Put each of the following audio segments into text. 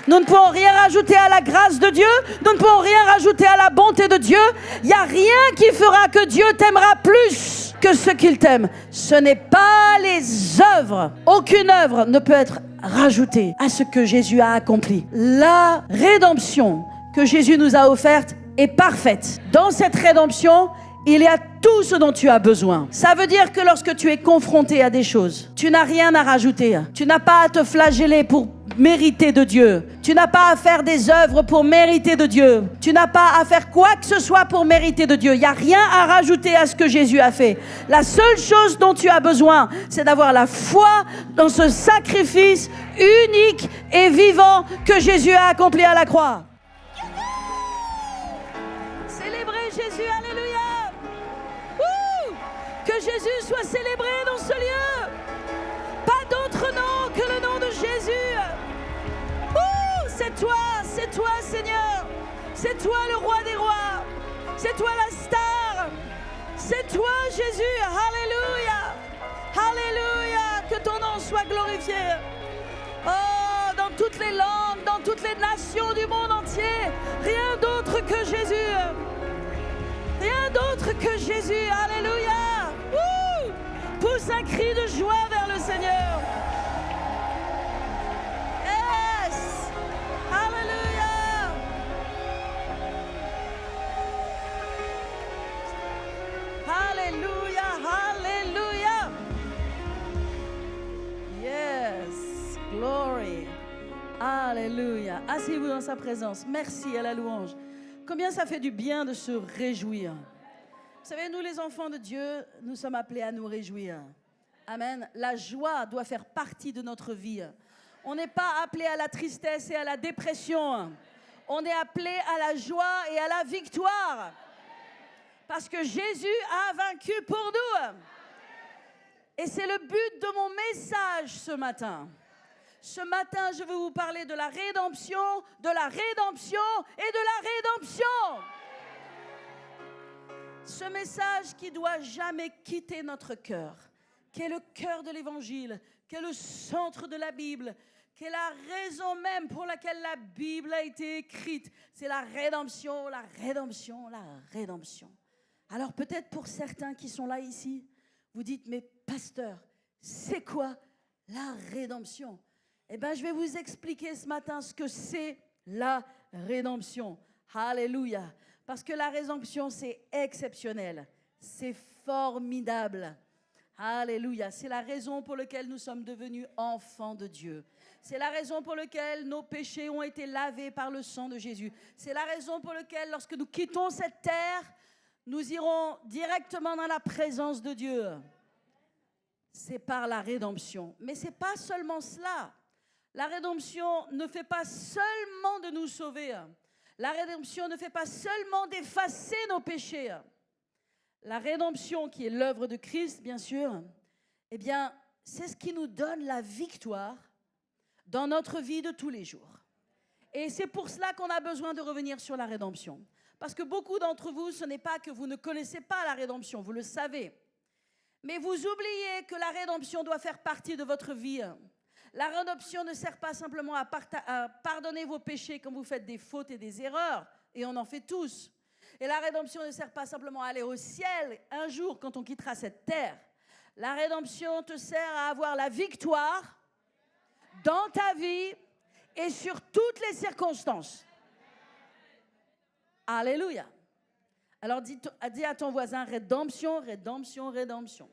Nous ne pouvons rien rajouter à la grâce de Dieu. Nous ne pouvons rien rajouter à la bonté de Dieu. Il n'y a rien qui fera que Dieu t'aimera plus que ce qu'il t'aime. Ce n'est pas les œuvres. Aucune œuvre ne peut être rajoutée à ce que Jésus a accompli. La rédemption que Jésus nous a offerte est parfaite. Dans cette rédemption, il y a tout ce dont tu as besoin. Ça veut dire que lorsque tu es confronté à des choses, tu n'as rien à rajouter. Tu n'as pas à te flageller pour mériter de Dieu. Tu n'as pas à faire des œuvres pour mériter de Dieu. Tu n'as pas à faire quoi que ce soit pour mériter de Dieu. Il n'y a rien à rajouter à ce que Jésus a fait. La seule chose dont tu as besoin, c'est d'avoir la foi dans ce sacrifice unique et vivant que Jésus a accompli à la croix. Célébrez Jésus, alléluia. Que Jésus soit célébré dans ce lieu. Pas d'autre nom que le nom de Jésus. C'est toi Seigneur. C'est toi le roi des rois. C'est toi la star. C'est toi Jésus. Alléluia. Alléluia. Que ton nom soit glorifié. Oh, dans toutes les langues, dans toutes les nations du monde entier. Rien d'autre que Jésus. Rien d'autre que Jésus. Alléluia. Pousse un cri de joie vers le Seigneur. Yes. Alléluia. Alléluia. Alléluia. Yes. Glory. Alléluia. Asseyez-vous dans sa présence. Merci à la louange. Combien ça fait du bien de se réjouir. Vous savez, nous les enfants de Dieu, nous sommes appelés à nous réjouir. Amen. La joie doit faire partie de notre vie. On n'est pas appelé à la tristesse et à la dépression. On est appelé à la joie et à la victoire. Parce que Jésus a vaincu pour nous. Et c'est le but de mon message ce matin. Ce matin, je veux vous parler de la rédemption, de la rédemption et de la rédemption. Ce message qui ne doit jamais quitter notre cœur, qui est le cœur de l'Évangile, qui est le centre de la Bible, qui est la raison même pour laquelle la Bible a été écrite. C'est la rédemption, la rédemption, la rédemption. Alors peut-être pour certains qui sont là ici, vous dites, mais pasteur, c'est quoi la rédemption? Eh bien, je vais vous expliquer ce matin ce que c'est la rédemption. Alléluia. Parce que la rédemption, c'est exceptionnel. C'est formidable. Alléluia. C'est la raison pour laquelle nous sommes devenus enfants de Dieu. C'est la raison pour laquelle nos péchés ont été lavés par le sang de Jésus. C'est la raison pour laquelle, lorsque nous quittons cette terre, nous irons directement dans la présence de Dieu. C'est par la rédemption. Mais ce n'est pas seulement cela. La rédemption ne fait pas seulement de nous sauver. La rédemption ne fait pas seulement d'effacer nos péchés. La rédemption, qui est l'œuvre de Christ, bien sûr, eh bien, c'est ce qui nous donne la victoire dans notre vie de tous les jours. Et c'est pour cela qu'on a besoin de revenir sur la rédemption. Parce que beaucoup d'entre vous, ce n'est pas que vous ne connaissez pas la rédemption, vous le savez. Mais vous oubliez que la rédemption doit faire partie de votre vie. La rédemption ne sert pas simplement à pardonner vos péchés quand vous faites des fautes et des erreurs, et on en fait tous. Et la rédemption ne sert pas simplement à aller au ciel un jour quand on quittera cette terre. La rédemption te sert à avoir la victoire dans ta vie et sur toutes les circonstances. Alléluia. Alors dis à ton voisin, rédemption, rédemption, rédemption.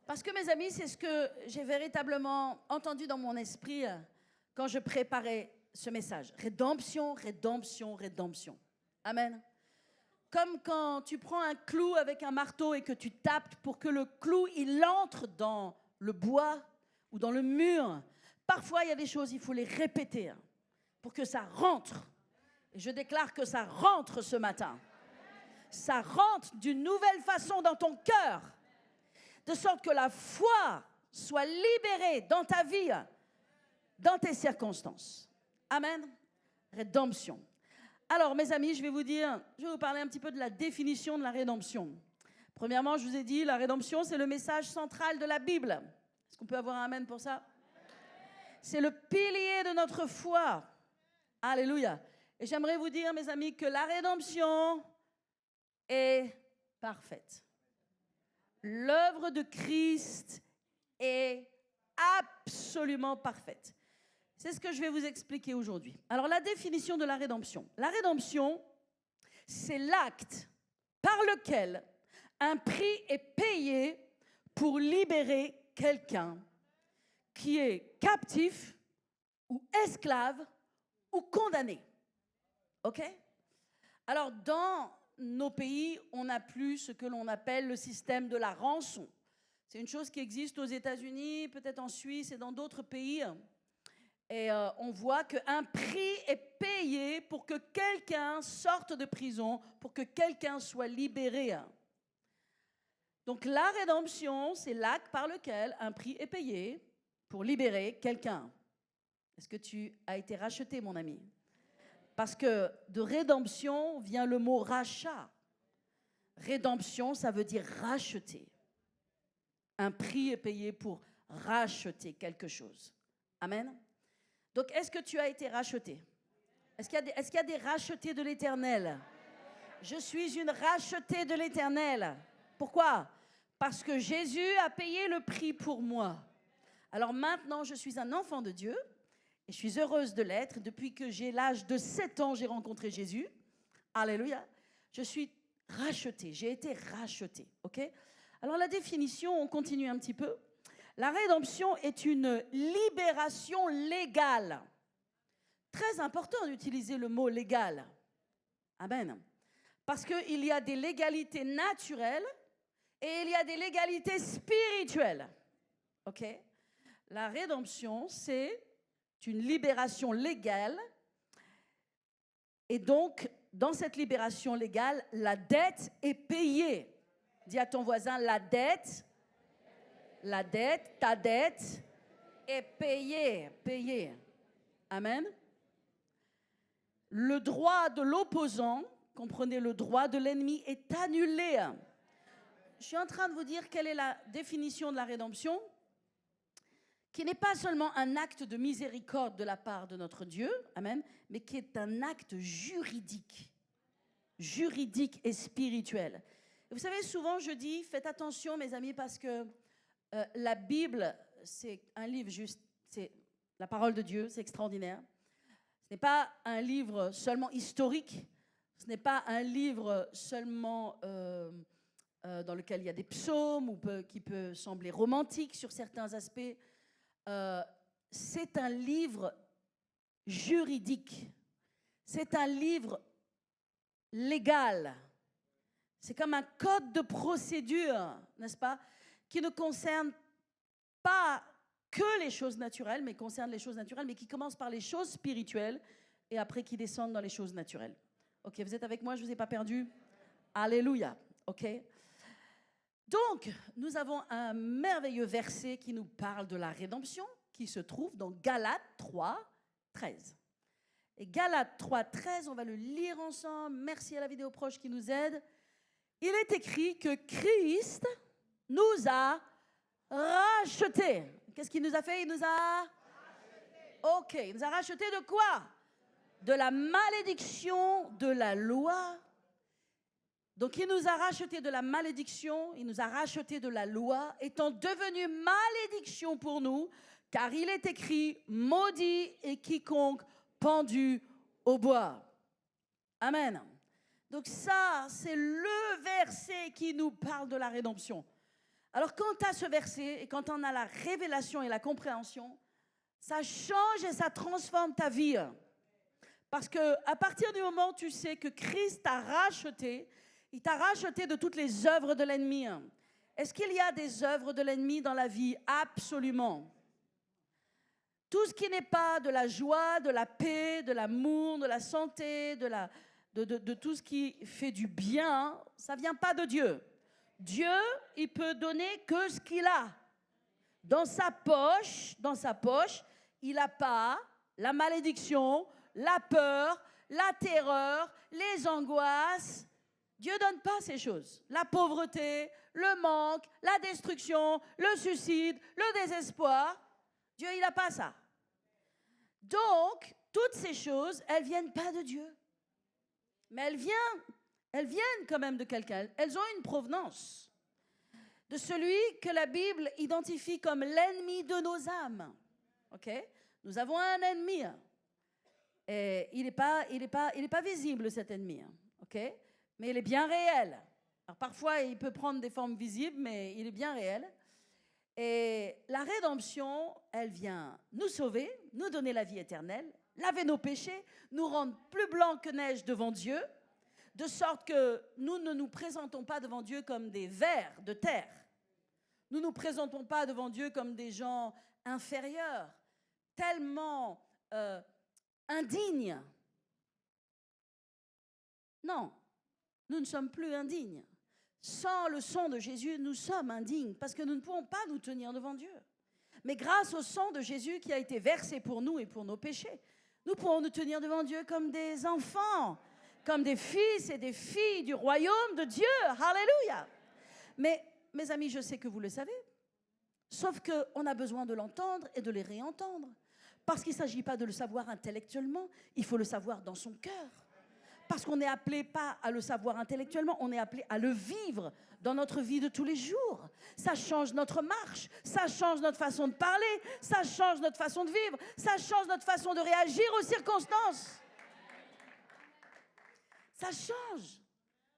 Parce que mes amis, c'est ce que j'ai véritablement entendu dans mon esprit quand je préparais ce message. Rédemption, rédemption, rédemption. Amen. Comme quand tu prends un clou avec un marteau et que tu tapes pour que le clou, il entre dans le bois ou dans le mur. Parfois, il y a des choses, il faut les répéter pour que ça rentre. Et je déclare que ça rentre ce matin. Ça rentre d'une nouvelle façon dans ton cœur. De sorte que la foi soit libérée dans ta vie, dans tes circonstances. Amen. Rédemption. Alors, mes amis, je vais vous parler un petit peu de la définition de la rédemption. Premièrement, je vous ai dit, la rédemption, c'est le message central de la Bible. Est-ce qu'on peut avoir un amen pour ça? C'est le pilier de notre foi. Alléluia. Et j'aimerais vous dire, mes amis, que la rédemption est parfaite. L'œuvre de Christ est absolument parfaite. C'est ce que je vais vous expliquer aujourd'hui. Alors, la définition de la rédemption. La rédemption, c'est l'acte par lequel un prix est payé pour libérer quelqu'un qui est captif ou esclave ou condamné. OK? Alors, dans nos pays, on n'a plus ce que l'on appelle le système de la rançon. C'est une chose qui existe aux États-Unis, peut-être en Suisse et dans d'autres pays. Et on voit qu'un prix est payé pour que quelqu'un sorte de prison, pour que quelqu'un soit libéré. Donc la rédemption, c'est l'acte par lequel un prix est payé pour libérer quelqu'un. Est-ce que tu as été racheté, mon ami? Parce que de rédemption vient le mot rachat. Rédemption, ça veut dire racheter. Un prix est payé pour racheter quelque chose. Amen. Donc, est-ce que tu as été racheté? Est-ce qu'il y a des rachetés de l'Éternel? Je suis une rachetée de l'Éternel. Pourquoi? Parce que Jésus a payé le prix pour moi. Alors maintenant, je suis un enfant de Dieu et je suis heureuse de l'être. Depuis que j'ai l'âge de 7 ans, j'ai rencontré Jésus. Alléluia. Je suis rachetée. J'ai été rachetée. OK? Alors la définition, on continue un petit peu. La rédemption est une libération légale. Très important d'utiliser le mot légal. Amen. Parce qu'il y a des légalités naturelles et il y a des légalités spirituelles. OK? La rédemption, c'est une libération légale. Et donc, dans cette libération légale, la dette est payée. Dis à ton voisin, la dette, ta dette est payée. Amen. Le droit de l'opposant, comprenez, le droit de l'ennemi est annulé. Je suis en train de vous dire quelle est la définition de la rédemption, qui n'est pas seulement un acte de miséricorde de la part de notre Dieu, amen, mais qui est un acte juridique et spirituel. Et vous savez, souvent je dis, faites attention mes amis, parce que la Bible, c'est un livre juste, c'est la parole de Dieu, c'est extraordinaire. Ce n'est pas un livre seulement historique, ce n'est pas un livre seulement dans lequel il y a des psaumes ou qui peut sembler romantique sur certains aspects. C'est un livre juridique, c'est un livre légal. C'est comme un code de procédure, n'est-ce pas, qui ne concerne pas que les choses naturelles, mais concerne les choses naturelles, mais qui commence par les choses spirituelles et après qui descendent dans les choses naturelles. Ok, vous êtes avec moi, je ne vous ai pas perdu? Alléluia, ok. Donc, nous avons un merveilleux verset qui nous parle de la rédemption, qui se trouve dans Galates 3, 13. Et Galates 3, 13, on va le lire ensemble. Merci à la vidéo proche qui nous aide. Il est écrit que Christ nous a rachetés. Qu'est-ce qu'il nous a fait? Il nous a rachetés. Ok, il nous a rachetés de quoi? De la malédiction de la loi. Donc il nous a rachetés de la malédiction, il nous a rachetés de la loi, étant devenu malédiction pour nous, car il est écrit, maudit est quiconque pendu au bois. Amen. Donc ça, c'est le verset qui nous parle de la rédemption. Alors quand tu as ce verset et quand on a la révélation et la compréhension, ça change et ça transforme ta vie. Parce qu'à partir du moment où tu sais que Christ t'a racheté, il t'a racheté de toutes les œuvres de l'ennemi. Est-ce qu'il y a des œuvres de l'ennemi dans la vie? Absolument. Tout ce qui n'est pas de la joie, de la paix, de l'amour, de la santé, de tout ce qui fait du bien, ça ne vient pas de Dieu. Dieu, il peut donner que ce qu'il a. Dans sa poche, il n'a pas la malédiction, la peur, la terreur, les angoisses. Dieu ne donne pas ces choses. La pauvreté, le manque, la destruction, le suicide, le désespoir. Dieu, il n'a pas ça. Donc, toutes ces choses, elles ne viennent pas de Dieu. Mais elles viennent quand même de quelqu'un. Elles ont une provenance de celui que la Bible identifie comme l'ennemi de nos âmes. Ok? Nous avons un ennemi. Et il n'est pas visible, cet ennemi. Ok? Mais il est bien réel. Alors parfois, il peut prendre des formes visibles, mais il est bien réel. Et la rédemption, elle vient nous sauver, nous donner la vie éternelle, laver nos péchés, nous rendre plus blancs que neige devant Dieu, de sorte que nous ne nous présentons pas devant Dieu comme des vers de terre. Nous ne nous présentons pas devant Dieu comme des gens inférieurs, tellement indignes. Non, nous ne sommes plus indignes. Sans le sang de Jésus, nous sommes indignes parce que nous ne pouvons pas nous tenir devant Dieu. Mais grâce au sang de Jésus qui a été versé pour nous et pour nos péchés, nous pouvons nous tenir devant Dieu comme des enfants, comme des fils et des filles du royaume de Dieu. Alléluia. Mais, mes amis, je sais que vous le savez, sauf qu'on a besoin de l'entendre et de les réentendre. Parce qu'il ne s'agit pas de le savoir intellectuellement, il faut le savoir dans son cœur. Parce qu'on n'est appelé pas à le savoir intellectuellement, on est appelé à le vivre dans notre vie de tous les jours. Ça change notre marche, ça change notre façon de parler, ça change notre façon de vivre, ça change notre façon de réagir aux circonstances. Ça change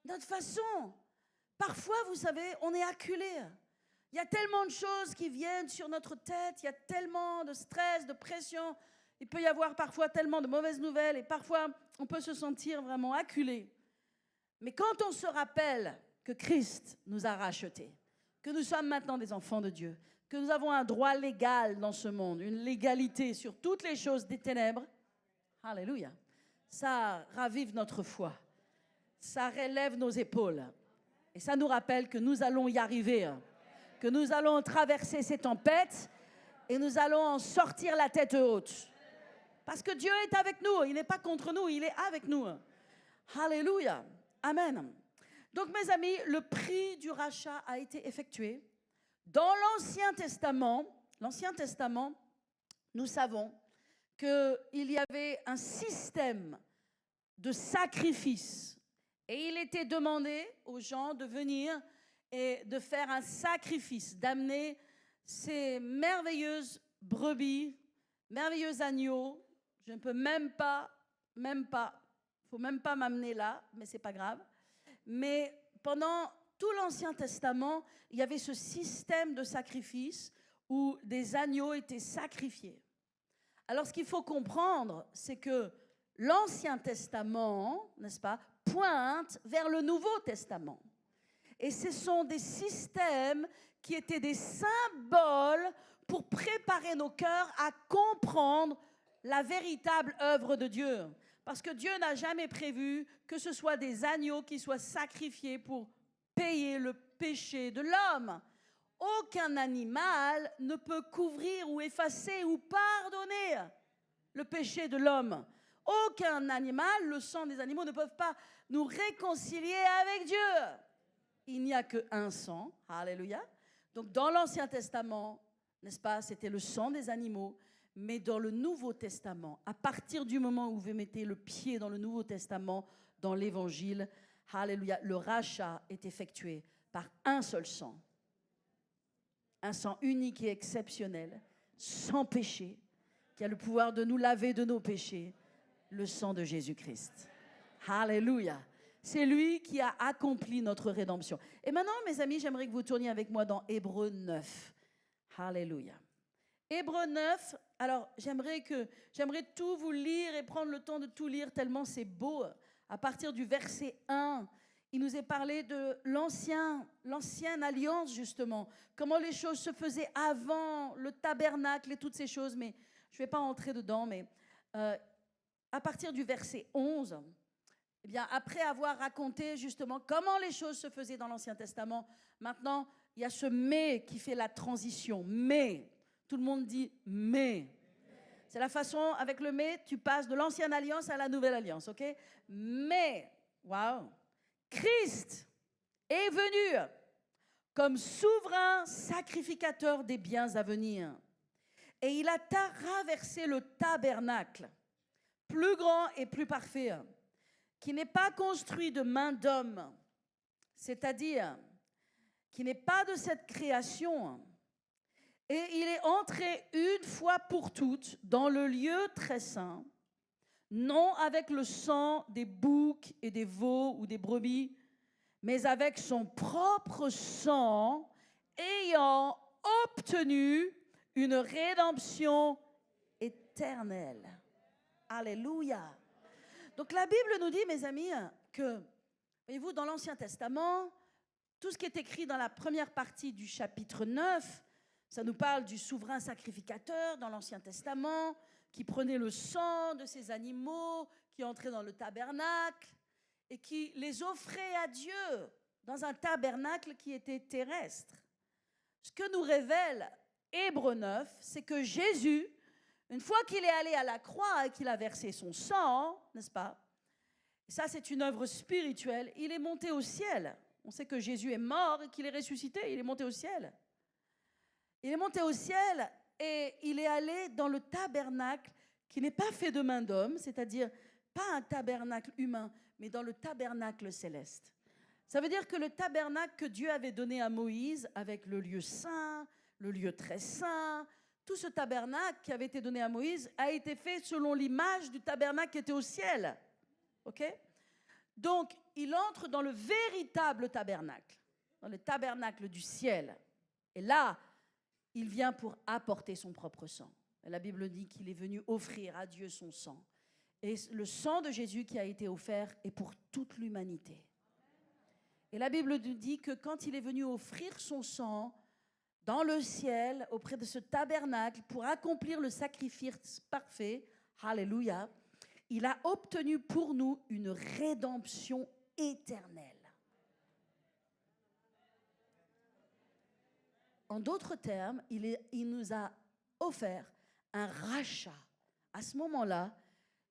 notre façon. Parfois, vous savez, on est acculé. Il y a tellement de choses qui viennent sur notre tête, il y a tellement de stress, de pression. Il peut y avoir parfois tellement de mauvaises nouvelles et parfois on peut se sentir vraiment acculé. Mais quand on se rappelle que Christ nous a rachetés, que nous sommes maintenant des enfants de Dieu, que nous avons un droit légal dans ce monde, une légalité sur toutes les choses des ténèbres, alléluia, ça ravive notre foi, ça relève nos épaules et ça nous rappelle que nous allons y arriver, que nous allons traverser ces tempêtes et nous allons en sortir la tête haute. Parce que Dieu est avec nous, il n'est pas contre nous, il est avec nous. Alléluia, amen. Donc mes amis, le prix du rachat a été effectué. Dans l'Ancien Testament, nous savons qu'il y avait un système de sacrifice. Et il était demandé aux gens de venir et de faire un sacrifice, d'amener ces merveilleuses brebis, merveilleux agneaux. Je ne peux même pas, faut même pas m'amener là, mais c'est pas grave. Mais pendant tout l'Ancien Testament, il y avait ce système de sacrifice où des agneaux étaient sacrifiés. Alors, ce qu'il faut comprendre, c'est que l'Ancien Testament, n'est-ce pas, pointe vers le Nouveau Testament. Et ce sont des systèmes qui étaient des symboles pour préparer nos cœurs à comprendre la véritable œuvre de Dieu. Parce que Dieu n'a jamais prévu que ce soit des agneaux qui soient sacrifiés pour payer le péché de l'homme. Aucun animal ne peut couvrir ou effacer ou pardonner le péché de l'homme. Aucun animal, le sang des animaux ne peuvent pas nous réconcilier avec Dieu. Il n'y a qu'un sang, alléluia. Donc dans l'Ancien Testament, n'est-ce pas, c'était le sang des animaux. Mais dans le Nouveau Testament, à partir du moment où vous mettez le pied dans le Nouveau Testament, dans l'Évangile, alléluia, le rachat est effectué par un seul sang. Un sang unique et exceptionnel, sans péché, qui a le pouvoir de nous laver de nos péchés, le sang de Jésus-Christ. Alléluia. C'est lui qui a accompli notre rédemption. Et maintenant, mes amis, j'aimerais que vous tourniez avec moi dans Hébreux 9. Alléluia. Hébreux 9, alors j'aimerais tout vous lire et prendre le temps de tout lire tellement c'est beau. À partir du verset 1, il nous est parlé de l'ancienne alliance justement, comment les choses se faisaient avant le tabernacle et toutes ces choses, mais je ne vais pas entrer dedans, mais à partir du verset 11, eh bien, après avoir raconté justement comment les choses se faisaient dans l'Ancien Testament, maintenant il y a ce mais qui fait la transition, mais... Tout le monde dit « mais ». C'est la façon, avec le « mais », tu passes de l'ancienne alliance à la nouvelle alliance, ok? Mais, waouh, Christ est venu comme souverain sacrificateur des biens à venir. Et il a traversé le tabernacle, plus grand et plus parfait, qui n'est pas construit de main d'homme, c'est-à-dire qui n'est pas de cette création. Et il est entré une fois pour toutes dans le lieu très saint, non avec le sang des boucs et des veaux ou des brebis, mais avec son propre sang, ayant obtenu une rédemption éternelle. Alléluia. Donc la Bible nous dit, mes amis, que, voyez-vous, dans l'Ancien Testament, tout ce qui est écrit dans la première partie du chapitre 9, ça nous parle du souverain sacrificateur dans l'Ancien Testament, qui prenait le sang de ces animaux, qui entrait dans le tabernacle, et qui les offrait à Dieu dans un tabernacle qui était terrestre. Ce que nous révèle Hébreux 9, c'est que Jésus, une fois qu'il est allé à la croix et qu'il a versé son sang, n'est-ce pas? Et ça, c'est une œuvre spirituelle. Il est monté au ciel. On sait que Jésus est mort et qu'il est ressuscité. Il est monté au ciel. Il est monté au ciel et il est allé dans le tabernacle qui n'est pas fait de main d'homme, c'est-à-dire pas un tabernacle humain, mais dans le tabernacle céleste. Ça veut dire que le tabernacle que Dieu avait donné à Moïse, avec le lieu saint, le lieu très saint, tout ce tabernacle qui avait été donné à Moïse a été fait selon l'image du tabernacle qui était au ciel. OK? Donc, il entre dans le véritable tabernacle, dans le tabernacle du ciel. Et là, il vient pour apporter son propre sang. Et la Bible dit qu'il est venu offrir à Dieu son sang. Et le sang de Jésus qui a été offert est pour toute l'humanité. Et la Bible nous dit que quand il est venu offrir son sang dans le ciel, auprès de ce tabernacle, pour accomplir le sacrifice parfait, alléluia, il a obtenu pour nous une rédemption éternelle. En d'autres termes, il nous a offert un rachat. À ce moment-là,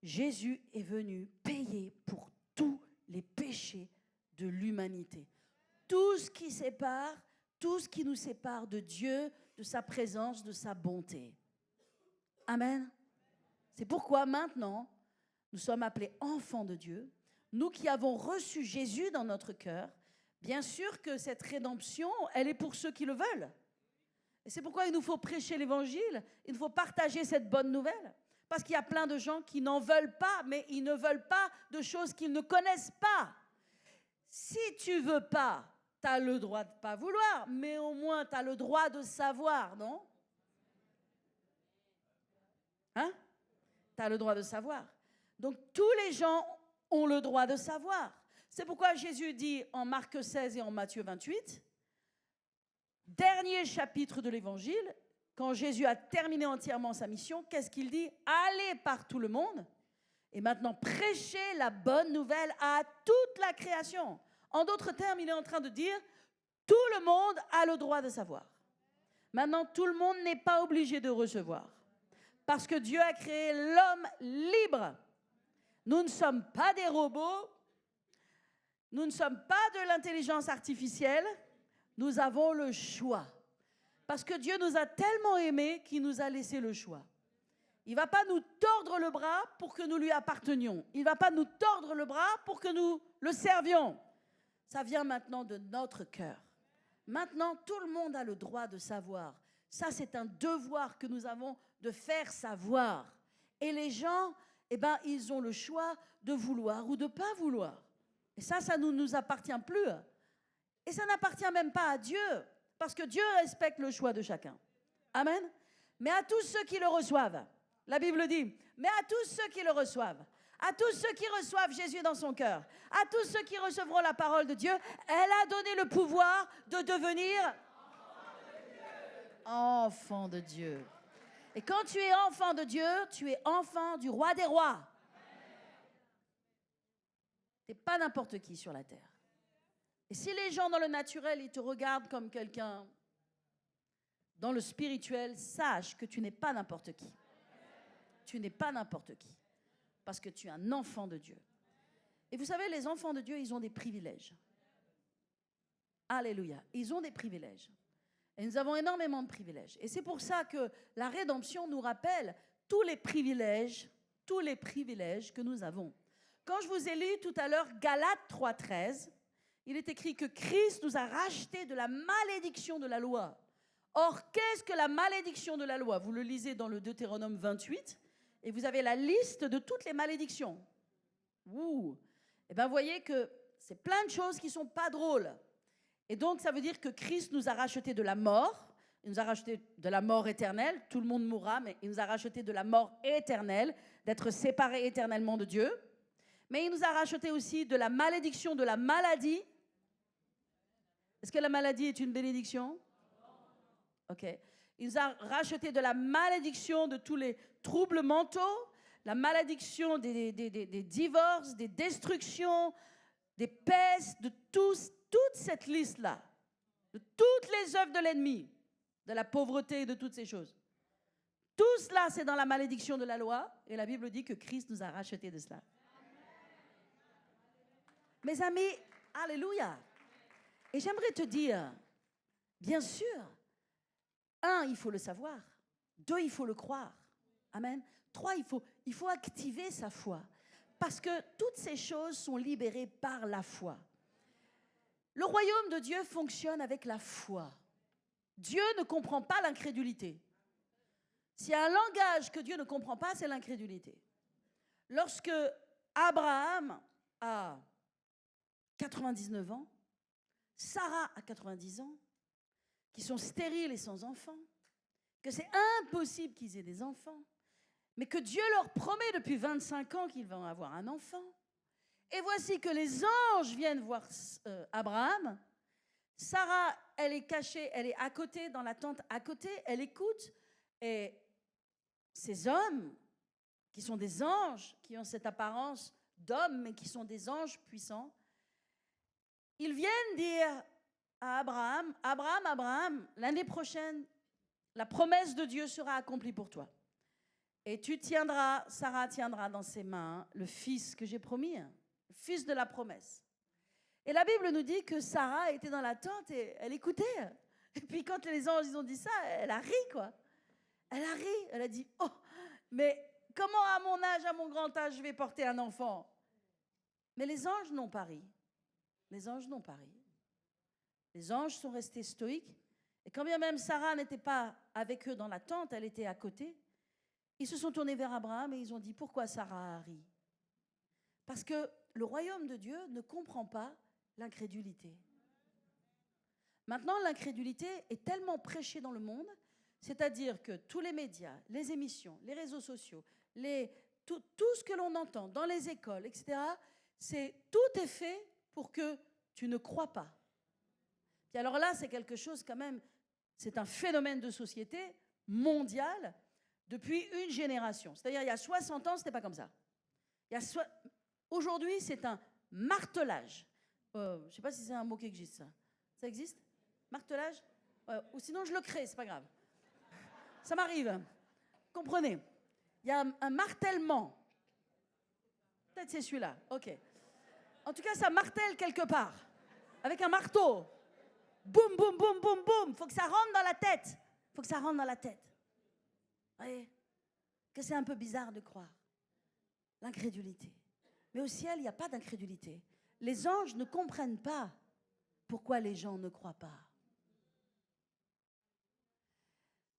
Jésus est venu payer pour tous les péchés de l'humanité. Tout ce qui sépare, tout ce qui nous sépare de Dieu, de sa présence, de sa bonté. Amen. C'est pourquoi maintenant, nous sommes appelés enfants de Dieu. Nous qui avons reçu Jésus dans notre cœur, bien sûr que cette rédemption, elle est pour ceux qui le veulent. Et c'est pourquoi il nous faut prêcher l'évangile, il nous faut partager cette bonne nouvelle. Parce qu'il y a plein de gens qui n'en veulent pas, mais ils ne veulent pas de choses qu'ils ne connaissent pas. Si tu veux pas, tu as le droit de ne pas vouloir, mais au moins tu as le droit de savoir, non? Hein? Tu as le droit de savoir. Donc tous les gens ont le droit de savoir. C'est pourquoi Jésus dit en Marc 16 et en Matthieu 28, dernier chapitre de l'évangile, quand Jésus a terminé entièrement sa mission, qu'est-ce qu'il dit? Allez par tout le monde et maintenant prêchez la bonne nouvelle à toute la création. En d'autres termes, il est en train de dire, tout le monde a le droit de savoir. Maintenant, tout le monde n'est pas obligé de recevoir. Parce que Dieu a créé l'homme libre. Nous ne sommes pas des robots. Nous ne sommes pas de l'intelligence artificielle. Nous avons le choix. Parce que Dieu nous a tellement aimés qu'il nous a laissé le choix. Il ne va pas nous tordre le bras pour que nous lui appartenions. Il ne va pas nous tordre le bras pour que nous le servions. Ça vient maintenant de notre cœur. Maintenant, tout le monde a le droit de savoir. Ça, c'est un devoir que nous avons de faire savoir. Et les gens, ils ont le choix de vouloir ou de ne pas vouloir. Et ça ne nous appartient plus. Et ça n'appartient même pas à Dieu, parce que Dieu respecte le choix de chacun. Amen. Mais à tous ceux qui le reçoivent, la Bible dit, mais à tous ceux qui le reçoivent, à tous ceux qui reçoivent Jésus dans son cœur, à tous ceux qui recevront la parole de Dieu, elle a donné le pouvoir de devenir enfant de Dieu. Et quand tu es enfant de Dieu, tu es enfant du roi des rois. Tu n'es pas n'importe qui sur la terre. Et si les gens dans le naturel, ils te regardent comme quelqu'un, dans le spirituel, sache que tu n'es pas n'importe qui. Tu n'es pas n'importe qui. Parce que tu es un enfant de Dieu. Et vous savez, les enfants de Dieu, ils ont des privilèges. Alléluia. Ils ont des privilèges. Et nous avons énormément de privilèges. Et c'est pour ça que la rédemption nous rappelle tous les privilèges que nous avons. Quand je vous ai lu tout à l'heure Galates 3,13, il est écrit que Christ nous a rachetés de la malédiction de la loi. Or, qu'est-ce que la malédiction de la loi? Vous le lisez dans le Deutéronome 28, et vous avez la liste de toutes les malédictions. Ouh! Et bien, vous voyez que c'est plein de choses qui ne sont pas drôles. Et donc, ça veut dire que Christ nous a rachetés de la mort. Il nous a rachetés de la mort éternelle. Tout le monde mourra, mais il nous a rachetés de la mort éternelle, d'être séparés éternellement de Dieu. Mais il nous a rachetés aussi de la malédiction de la maladie. Est-ce que la maladie est une bénédiction? Ok. Il nous a rachetés de la malédiction de tous les troubles mentaux, la malédiction des divorces, des destructions, des pestes, de toute cette liste-là, de toutes les œuvres de l'ennemi, de la pauvreté et de toutes ces choses. Tout cela, c'est dans la malédiction de la loi, et la Bible dit que Christ nous a rachetés de cela. Mes amis, alléluia. Et j'aimerais te dire, bien sûr, 1, il faut le savoir. 2, il faut le croire. Amen. 3, il faut activer sa foi. Parce que toutes ces choses sont libérées par la foi. Le royaume de Dieu fonctionne avec la foi. Dieu ne comprend pas l'incrédulité. S'il y a un langage que Dieu ne comprend pas, c'est l'incrédulité. Lorsque Abraham a 99 ans, Sarah a 90 ans, qui sont stériles et sans enfants, que c'est impossible qu'ils aient des enfants, mais que Dieu leur promet depuis 25 ans qu'ils vont avoir un enfant. Et voici que les anges viennent voir Abraham. Sarah, elle est cachée, elle est à côté, dans la tente à côté, elle écoute. Et ces hommes, qui sont des anges, qui ont cette apparence d'hommes, mais qui sont des anges puissants, ils viennent dire à Abraham, Abraham, l'année prochaine, la promesse de Dieu sera accomplie pour toi. Et Sarah tiendra dans ses mains le fils que j'ai promis, le fils de la promesse. Et la Bible nous dit que Sarah était dans la tente et elle écoutait. Et puis quand les anges ont dit ça, elle a ri, quoi. Elle a ri, elle a dit, oh, mais comment à mon âge, à mon grand âge, je vais porter un enfant? Mais les anges n'ont pas ri. Les anges n'ont pas ri. Les anges sont restés stoïques. Et quand bien même Sarah n'était pas avec eux dans la tente, elle était à côté, ils se sont tournés vers Abraham et ils ont dit, pourquoi Sarah a ri? Parce que le royaume de Dieu ne comprend pas l'incrédulité. Maintenant, l'incrédulité est tellement prêchée dans le monde, c'est-à-dire que tous les médias, les émissions, les réseaux sociaux, tout ce que l'on entend dans les écoles, etc., tout est fait pour que tu ne crois pas. Et alors là, c'est quelque chose quand même, c'est un phénomène de société mondial depuis une génération. C'est-à-dire, il y a 60 ans, ce n'était pas comme ça. Aujourd'hui, c'est un martelage. Je ne sais pas si c'est un mot qui existe, ça. Ça existe? Martelage? Ou sinon, je le crée, c'est pas grave. Ça m'arrive. Comprenez? Il y a un martèlement. Peut-être c'est celui-là. OK. En tout cas, ça martèle quelque part. Avec un marteau. Boum, boum, boum, boum, boum. Il faut que ça rentre dans la tête. Il faut que ça rentre dans la tête. Vous voyez? Que c'est un peu bizarre de croire. L'incrédulité. Mais au ciel, il n'y a pas d'incrédulité. Les anges ne comprennent pas pourquoi les gens ne croient pas.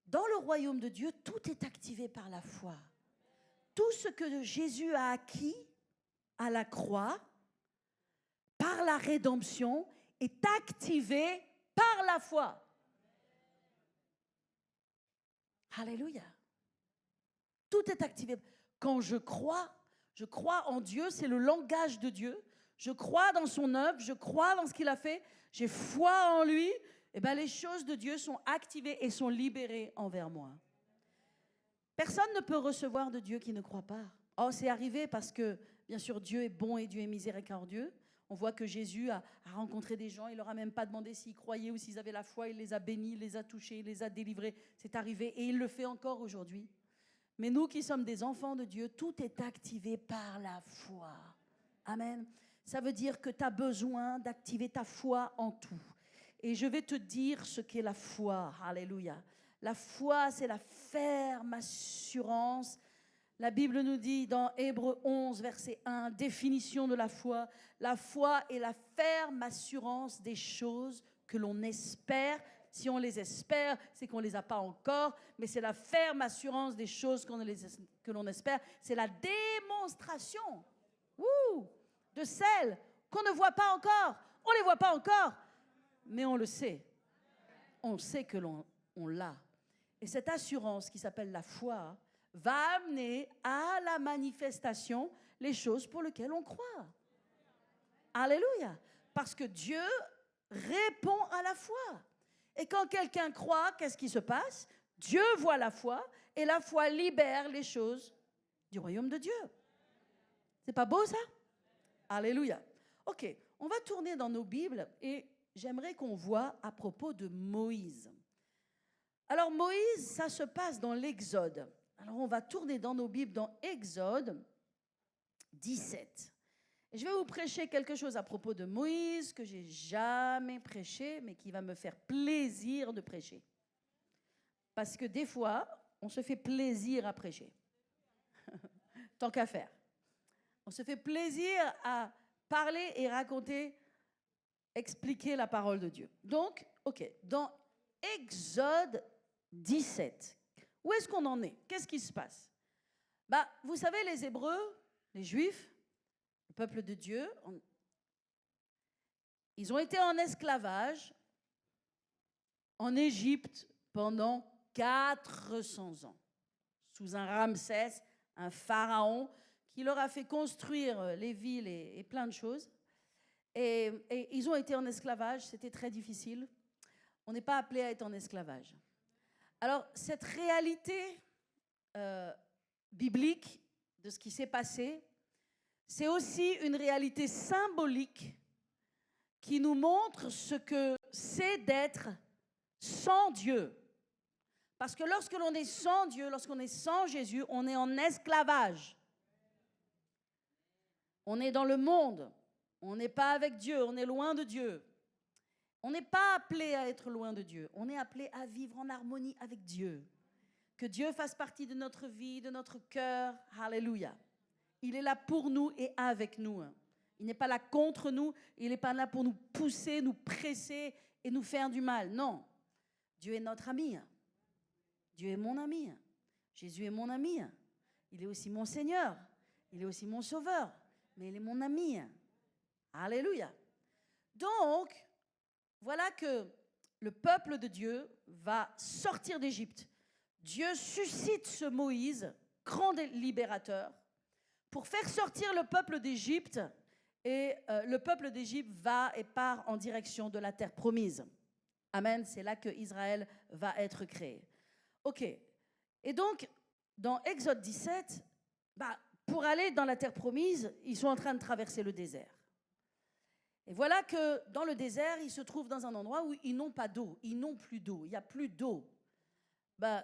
Dans le royaume de Dieu, tout est activé par la foi. Tout ce que Jésus a acquis à la croix, par la rédemption, est activé par la foi. Alléluia. Tout est activé. Quand je crois en Dieu, c'est le langage de Dieu. Je crois dans son œuvre, je crois dans ce qu'il a fait, j'ai foi en lui. Et bien les choses de Dieu sont activées et sont libérées envers moi. Personne ne peut recevoir de Dieu qui ne croit pas. Oh, c'est arrivé parce que, bien sûr, Dieu est bon et Dieu est miséricordieux. On voit que Jésus a rencontré des gens, il ne leur a même pas demandé s'ils croyaient ou s'ils avaient la foi, il les a bénis, il les a touchés, il les a délivrés. C'est arrivé et il le fait encore aujourd'hui. Mais nous qui sommes des enfants de Dieu, tout est activé par la foi. Amen. Ça veut dire que tu as besoin d'activer ta foi en tout. Et je vais te dire ce qu'est la foi. Alléluia. La foi, c'est la ferme assurance. La Bible nous dit dans Hébreux 11, verset 1, définition de la foi. La foi est la ferme assurance des choses que l'on espère. Si on les espère, c'est qu'on ne les a pas encore, mais c'est la ferme assurance des choses que l'on espère. C'est la démonstration de celles qu'on ne voit pas encore. On ne les voit pas encore, mais on le sait. On sait que l'on l'a. Et cette assurance qui s'appelle la foi va amener à la manifestation les choses pour lesquelles on croit. Alléluia. Parce que Dieu répond à la foi. Et quand quelqu'un croit, qu'est-ce qui se passe? Dieu voit la foi et la foi libère les choses du royaume de Dieu. C'est pas beau ça? Alléluia. Ok, on va tourner dans nos Bibles et j'aimerais qu'on voit à propos de Moïse. Alors Moïse, ça se passe dans l'Exode. Alors on va tourner dans nos Bibles dans Exode 17. Et je vais vous prêcher quelque chose à propos de Moïse que j'ai jamais prêché, mais qui va me faire plaisir de prêcher. Parce que des fois, on se fait plaisir à prêcher. Tant qu'à faire. On se fait plaisir à parler et raconter, expliquer la parole de Dieu. Donc, ok, dans Exode 17, où est-ce qu'on en est? Qu'est-ce qui se passe? Vous savez, les Hébreux, les Juifs, le peuple de Dieu, ils ont été en esclavage en Égypte pendant 400 ans, sous un Ramsès, un pharaon, qui leur a fait construire les villes et plein de choses. Et ils ont été en esclavage, c'était très difficile. On n'est pas appelé à être en esclavage. Alors, cette réalité biblique de ce qui s'est passé, c'est aussi une réalité symbolique qui nous montre ce que c'est d'être sans Dieu. Parce que lorsque l'on est sans Dieu, lorsqu'on est sans Jésus, on est en esclavage. On est dans le monde. On n'est pas avec Dieu, on est loin de Dieu. On n'est pas appelé à être loin de Dieu. On est appelé à vivre en harmonie avec Dieu. Que Dieu fasse partie de notre vie, de notre cœur. Alléluia. Il est là pour nous et avec nous. Il n'est pas là contre nous. Il n'est pas là pour nous pousser, nous presser et nous faire du mal. Non. Dieu est notre ami. Dieu est mon ami. Jésus est mon ami. Il est aussi mon Seigneur. Il est aussi mon Sauveur. Mais il est mon ami. Alléluia. Donc, voilà que le peuple de Dieu va sortir d'Égypte. Dieu suscite ce Moïse, grand libérateur, pour faire sortir le peuple d'Égypte. Et le peuple d'Égypte va et part en direction de la terre promise. Amen, c'est là que Israël va être créé. Ok, et donc, dans Exode 17, pour aller dans la terre promise, ils sont en train de traverser le désert. Et voilà que dans le désert, ils se trouvent dans un endroit où ils n'ont pas d'eau, ils n'ont plus d'eau, il n'y a plus d'eau.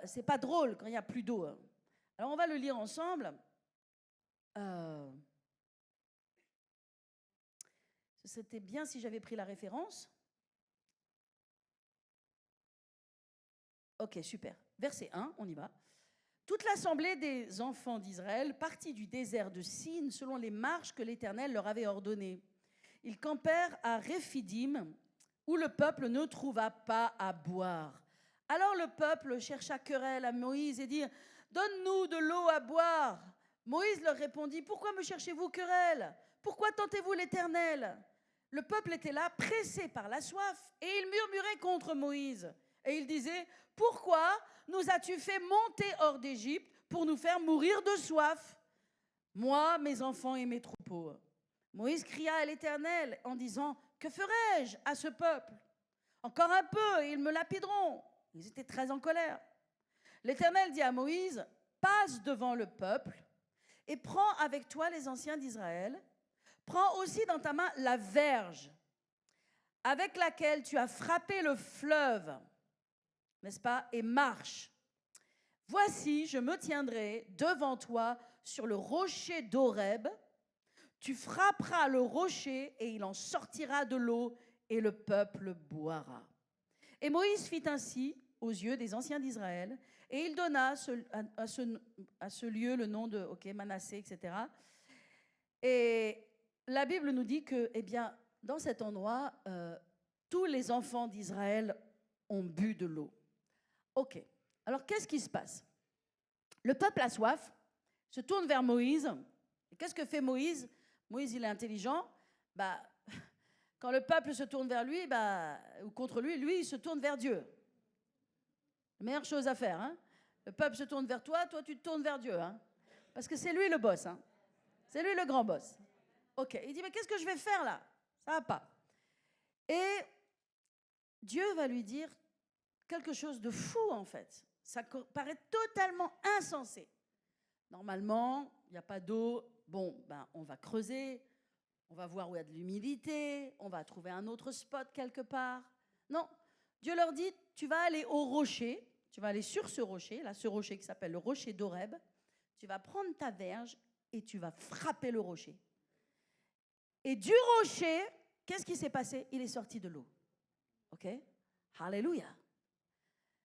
C'est pas drôle quand il n'y a plus d'eau. Alors on va le lire ensemble. C'était bien si j'avais pris la référence. Ok, super. Verset 1, on y va. Toute l'assemblée des enfants d'Israël partit du désert de Sin selon les marches que l'Éternel leur avait ordonnées. Ils campèrent à Réphidim, où le peuple ne trouva pas à boire. Alors le peuple chercha querelle à Moïse et dit « Donne-nous de l'eau à boire !» Moïse leur répondit « Pourquoi me cherchez-vous querelle? Pourquoi tentez-vous l'Éternel ?» Le peuple était là, pressé par la soif, et il murmurait contre Moïse. Et il disait « Pourquoi nous as-tu fait monter hors d'Égypte pour nous faire mourir de soif, moi, mes enfants et mes troupeaux ?» Moïse cria à l'Éternel en disant « Que ferai-je à ce peuple? Encore un peu et ils me lapideront. » Ils étaient très en colère. L'Éternel dit à Moïse « Passe devant le peuple et prends avec toi les anciens d'Israël. Prends aussi dans ta main la verge avec laquelle tu as frappé le fleuve, n'est-ce pas, et marche. Voici, je me tiendrai devant toi sur le rocher d'Horeb. Tu frapperas le rocher et il en sortira de l'eau et le peuple boira. Et Moïse fit ainsi aux yeux des anciens d'Israël, et il donna à ce lieu le nom de Manassé, etc. Et la Bible nous dit que, eh bien, dans cet endroit, tous les enfants d'Israël ont bu de l'eau. Ok. Alors, qu'est-ce qui se passe? Le peuple a soif, se tourne vers Moïse. Et qu'est-ce que fait Moïse? Moïse, il est intelligent. Quand le peuple se tourne vers lui, ou contre lui, lui, il se tourne vers Dieu. La meilleure chose à faire. Hein? Le peuple se tourne vers toi, toi, tu te tournes vers Dieu. Hein? Parce que c'est lui le boss. Hein? C'est lui le grand boss. Ok. Il dit, mais qu'est-ce que je vais faire là? Ça va pas. Et Dieu va lui dire quelque chose de fou, en fait. Ça paraît totalement insensé. Normalement, il n'y a pas d'eau. Bon, on va creuser, on va voir où il y a de l'humidité, on va trouver un autre spot quelque part. Non, Dieu leur dit, tu vas aller au rocher, tu vas aller sur ce rocher, là, ce rocher qui s'appelle le rocher d'Horeb, tu vas prendre ta verge et tu vas frapper le rocher. Et du rocher, qu'est-ce qui s'est passé? Il est sorti de l'eau. Ok? Alléluia.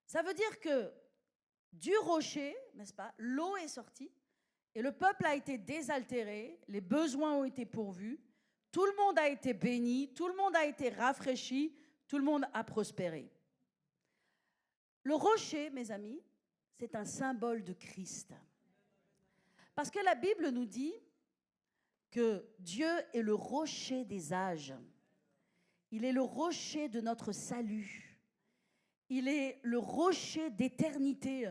Ça veut dire que du rocher, n'est-ce pas, l'eau est sortie et le peuple a été désaltéré, les besoins ont été pourvus, tout le monde a été béni, tout le monde a été rafraîchi, tout le monde a prospéré. Le rocher, mes amis, c'est un symbole de Christ. Parce que la Bible nous dit que Dieu est le rocher des âges. Il est le rocher de notre salut. Il est le rocher d'éternité.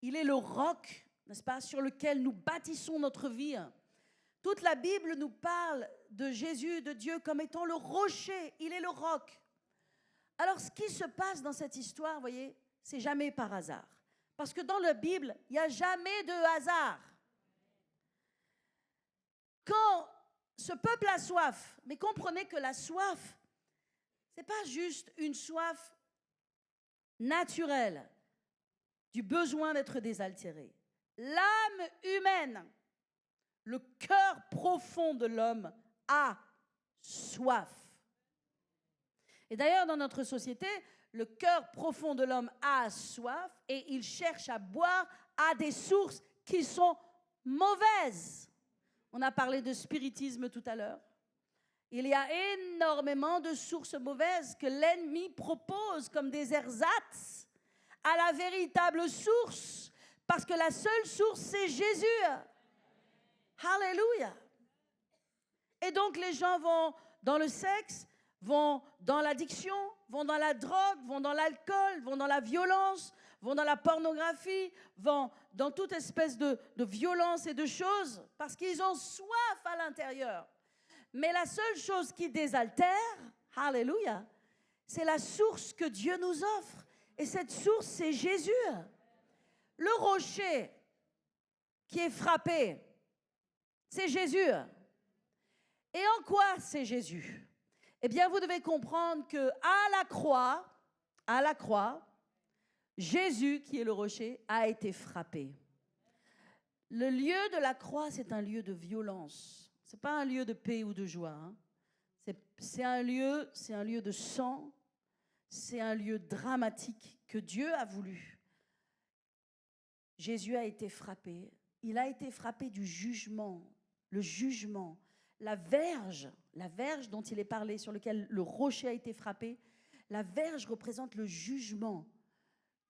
Il est le roc, n'est-ce pas, sur lequel nous bâtissons notre vie. Toute la Bible nous parle de Jésus, de Dieu, comme étant le rocher. Il est le roc. Alors, ce qui se passe dans cette histoire, vous voyez, c'est jamais par hasard. Parce que dans la Bible, il n'y a jamais de hasard. Quand ce peuple a soif, mais comprenez que la soif, ce n'est pas juste une soif naturelle du besoin d'être désaltéré. L'âme humaine, le cœur profond de l'homme a soif. Et d'ailleurs, dans notre société, le cœur profond de l'homme a soif et il cherche à boire à des sources qui sont mauvaises. On a parlé de spiritisme tout à l'heure. Il y a énormément de sources mauvaises que l'ennemi propose comme des ersatz à la véritable source, parce que la seule source, c'est Jésus. Alléluia. Et donc les gens vont dans le sexe, vont dans l'addiction, vont dans la drogue, vont dans l'alcool, vont dans la violence, vont dans la pornographie, vont dans toute espèce de violence et de choses, parce qu'ils ont soif à l'intérieur. Mais la seule chose qui désaltère, alléluia, c'est la source que Dieu nous offre. Et cette source, c'est Jésus. Le rocher qui est frappé, c'est Jésus. Et en quoi c'est Jésus? Eh bien, vous devez comprendre qu'à la croix, Jésus, qui est le rocher, a été frappé. Le lieu de la croix, c'est un lieu de violence. Ce n'est pas un lieu de paix ou de joie. Hein. C'est un lieu de sang. C'est un lieu dramatique que Dieu a voulu. Jésus a été frappé. Il a été frappé du jugement. Le jugement. La verge dont il est parlé, sur laquelle le rocher a été frappé, la verge représente le jugement.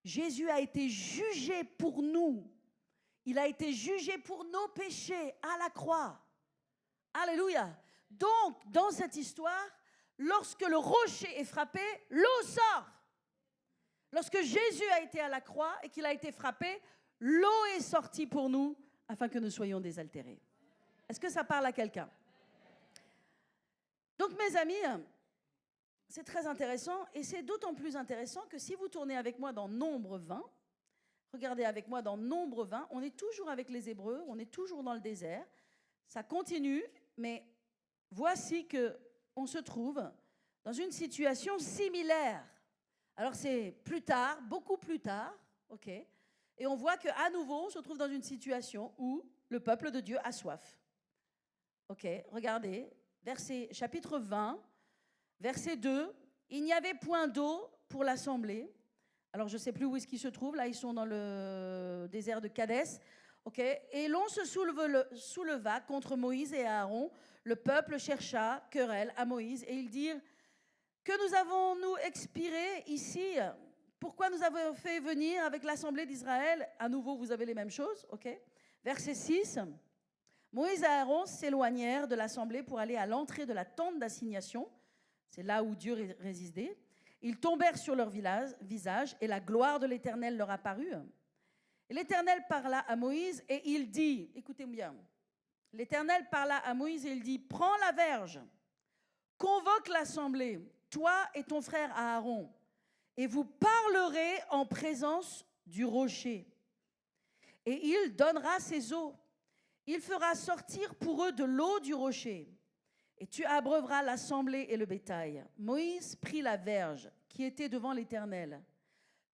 Jésus a été jugé pour nous. Il a été jugé pour nos péchés à la croix. Alléluia. Donc, dans cette histoire, lorsque le rocher est frappé, l'eau sort. Lorsque Jésus a été à la croix et qu'il a été frappé, l'eau est sortie pour nous afin que nous soyons désaltérés. Est-ce que ça parle à quelqu'un? Donc, mes amis, c'est très intéressant et c'est d'autant plus intéressant que si vous tournez avec moi dans Nombre 20, regardez avec moi dans Nombre 20, on est toujours avec les Hébreux, on est toujours dans le désert, ça continue, mais voici qu'on se trouve dans une situation similaire. Alors c'est plus tard, beaucoup plus tard, ok, et on voit qu'à nouveau, on se trouve dans une situation où le peuple de Dieu a soif. Ok, regardez, chapitre 20, Verset 2, il n'y avait point d'eau pour l'assemblée. Alors, je ne sais plus où est-ce qu'ils se trouvent. Là, ils sont dans le désert de Kadès. Okay. Et l'on se souleva contre Moïse et Aaron. Le peuple chercha querelle à Moïse et ils dirent, que nous avons-nous expiré ici? Pourquoi nous avons fait venir avec l'assemblée d'Israël? À nouveau, vous avez les mêmes choses. Okay. Verset 6. Moïse et Aaron s'éloignèrent de l'assemblée pour aller à l'entrée de la tente d'assignation. C'est là où Dieu résidait. Ils tombèrent sur leur visage et la gloire de l'Éternel leur apparut. Et l'Éternel parla à Moïse et il dit, écoutez bien, l'Éternel parla à Moïse et il dit, prends la verge, convoque l'assemblée, toi et ton frère Aaron, et vous parlerez en présence du rocher. Et il donnera ses eaux. Il fera sortir pour eux de l'eau du rocher. Et tu abreuveras l'assemblée et le bétail. Moïse prit la verge qui était devant l'Éternel,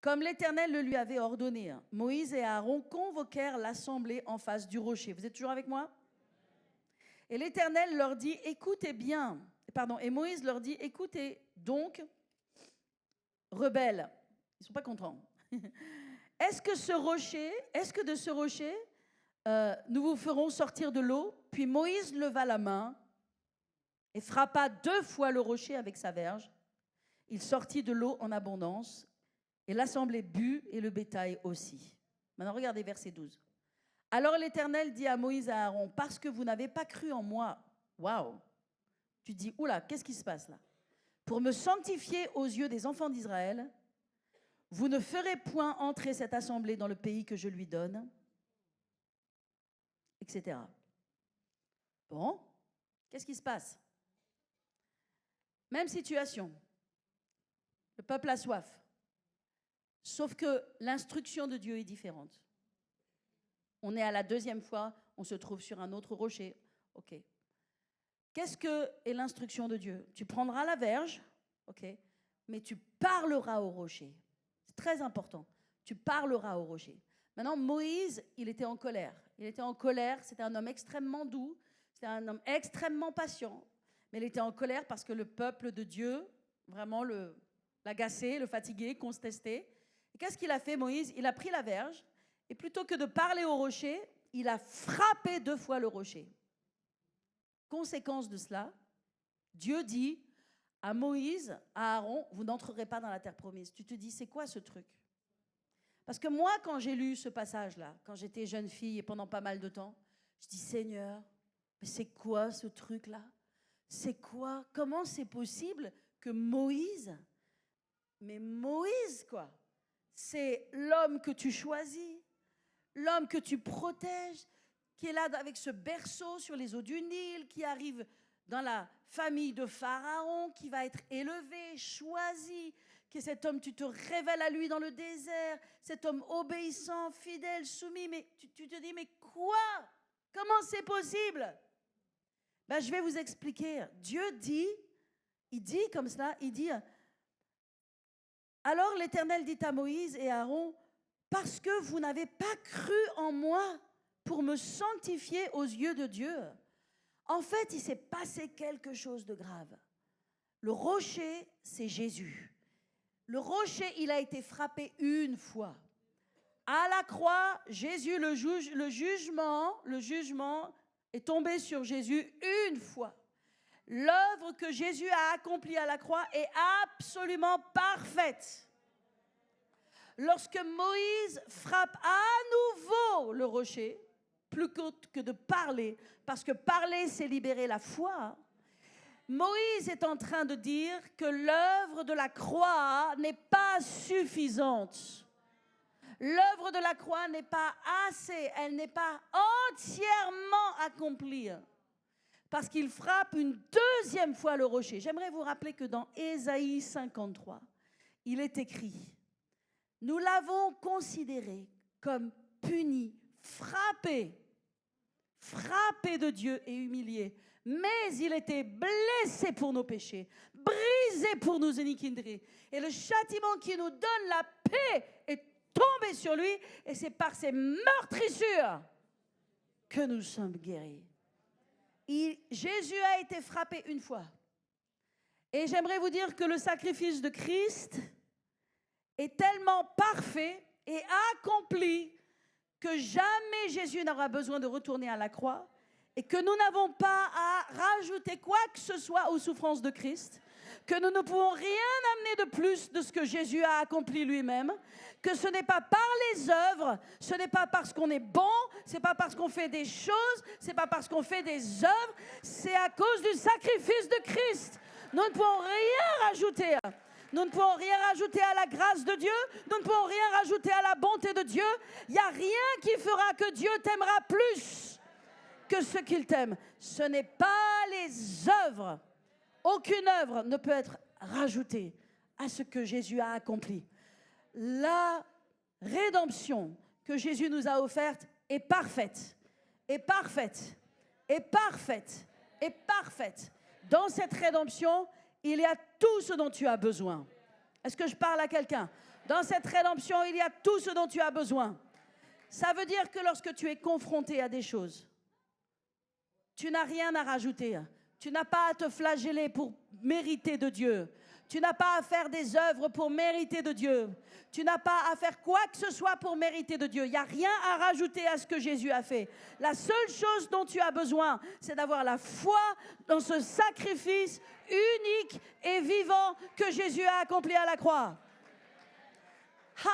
comme l'Éternel le lui avait ordonné. Moïse et Aaron convoquèrent l'assemblée en face du rocher. Vous êtes toujours avec moi? Et l'Éternel leur dit, écoutez bien. Et Moïse leur dit, écoutez donc, rebelles. Ils ne sont pas contents. Est-ce que de ce rocher, nous vous ferons sortir de l'eau? Puis Moïse leva la main et frappa 2 fois le rocher avec sa verge. Il sortit de l'eau en abondance, et l'assemblée but, et le bétail aussi. Maintenant, regardez verset 12. Alors l'Éternel dit à Moïse et à Aaron, parce que vous n'avez pas cru en moi. Waouh! Tu dis, oula, qu'est-ce qui se passe là? Pour me sanctifier aux yeux des enfants d'Israël, vous ne ferez point entrer cette assemblée dans le pays que je lui donne, etc. Bon, qu'est-ce qui se passe? Même situation. Le peuple a soif. Sauf que l'instruction de Dieu est différente. On est à la 2e fois, on se trouve sur un autre rocher. OK. Qu'est-ce que est l'instruction de Dieu? Tu prendras la verge, OK, mais tu parleras au rocher. C'est très important. Tu parleras au rocher. Maintenant, Moïse, il était en colère. C'était un homme extrêmement doux, c'était un homme extrêmement patient, mais il était en colère parce que le peuple de Dieu, vraiment l'agaçait, le fatiguait, contestait. Et qu'est-ce qu'il a fait, Moïse? Il a pris la verge, et plutôt que de parler au rocher, il a frappé 2 fois le rocher. Conséquence de cela, Dieu dit à Moïse, à Aaron, vous n'entrerez pas dans la terre promise. Tu te dis, c'est quoi ce truc? Parce que moi, quand j'ai lu ce passage-là, quand j'étais jeune fille et pendant pas mal de temps, je dis, Seigneur, mais c'est quoi ce truc-là? C'est quoi? Comment c'est possible que Moïse, quoi, c'est l'homme que tu choisis, l'homme que tu protèges, qui est là avec ce berceau sur les eaux du Nil, qui arrive dans la famille de Pharaon, qui va être élevé, choisi, qui est cet homme, tu te révèles à lui dans le désert, cet homme obéissant, fidèle, soumis, mais tu te dis, mais quoi? Comment c'est possible? Ben, je vais vous expliquer. Dieu dit, il dit comme cela, il dit, alors l'Éternel dit à Moïse et à Aaron, parce que vous n'avez pas cru en moi pour me sanctifier aux yeux de Dieu. En fait, il s'est passé quelque chose de grave. Le rocher, c'est Jésus. Le rocher, il a été frappé 1 fois. À la croix, Jésus, le jugement est tombé sur Jésus 1 fois. L'œuvre que Jésus a accomplie à la croix est absolument parfaite. Lorsque Moïse frappe à nouveau le rocher, plus que de parler, parce que parler, c'est libérer la foi, Moïse est en train de dire que l'œuvre de la croix n'est pas suffisante. L'œuvre de la croix n'est pas assez, elle n'est pas entièrement accomplie. Parce qu'il frappe une 2e fois le rocher. J'aimerais vous rappeler que dans Ésaïe 53, il est écrit, nous l'avons considéré comme puni, frappé de Dieu et humilié. Mais il était blessé pour nos péchés, brisé pour nos iniquités. Et le châtiment qui nous donne la paix est tombé sur lui. Et c'est par ses meurtrissures que nous sommes guéris. Jésus a été frappé 1 fois. Et j'aimerais vous dire que le sacrifice de Christ est tellement parfait et accompli que jamais Jésus n'aura besoin de retourner à la croix et que nous n'avons pas à rajouter quoi que ce soit aux souffrances de Christ, que nous ne pouvons rien amener de plus de ce que Jésus a accompli lui-même, que ce n'est pas par les œuvres, ce n'est pas parce qu'on est bon, ce n'est pas parce qu'on fait des choses, ce n'est pas parce qu'on fait des œuvres, c'est à cause du sacrifice de Christ. Nous ne pouvons rien rajouter. Nous ne pouvons rien rajouter à la grâce de Dieu. Nous ne pouvons rien rajouter à la bonté de Dieu. Il n'y a rien qui fera que Dieu t'aimera plus que ce qu'il t'aime. Ce n'est pas les œuvres. Aucune œuvre ne peut être rajoutée à ce que Jésus a accompli. La rédemption que Jésus nous a offerte est parfaite. Est parfaite. Est parfaite. Est parfaite. Dans cette rédemption, il y a tout ce dont tu as besoin. Est-ce que je parle à quelqu'un? Dans cette rédemption, il y a tout ce dont tu as besoin. Ça veut dire que lorsque tu es confronté à des choses, tu n'as rien à rajouter. Tu n'as pas à te flageller pour mériter de Dieu. Tu n'as pas à faire des œuvres pour mériter de Dieu. Tu n'as pas à faire quoi que ce soit pour mériter de Dieu. Il n'y a rien à rajouter à ce que Jésus a fait. La seule chose dont tu as besoin, c'est d'avoir la foi dans ce sacrifice unique et vivant que Jésus a accompli à la croix.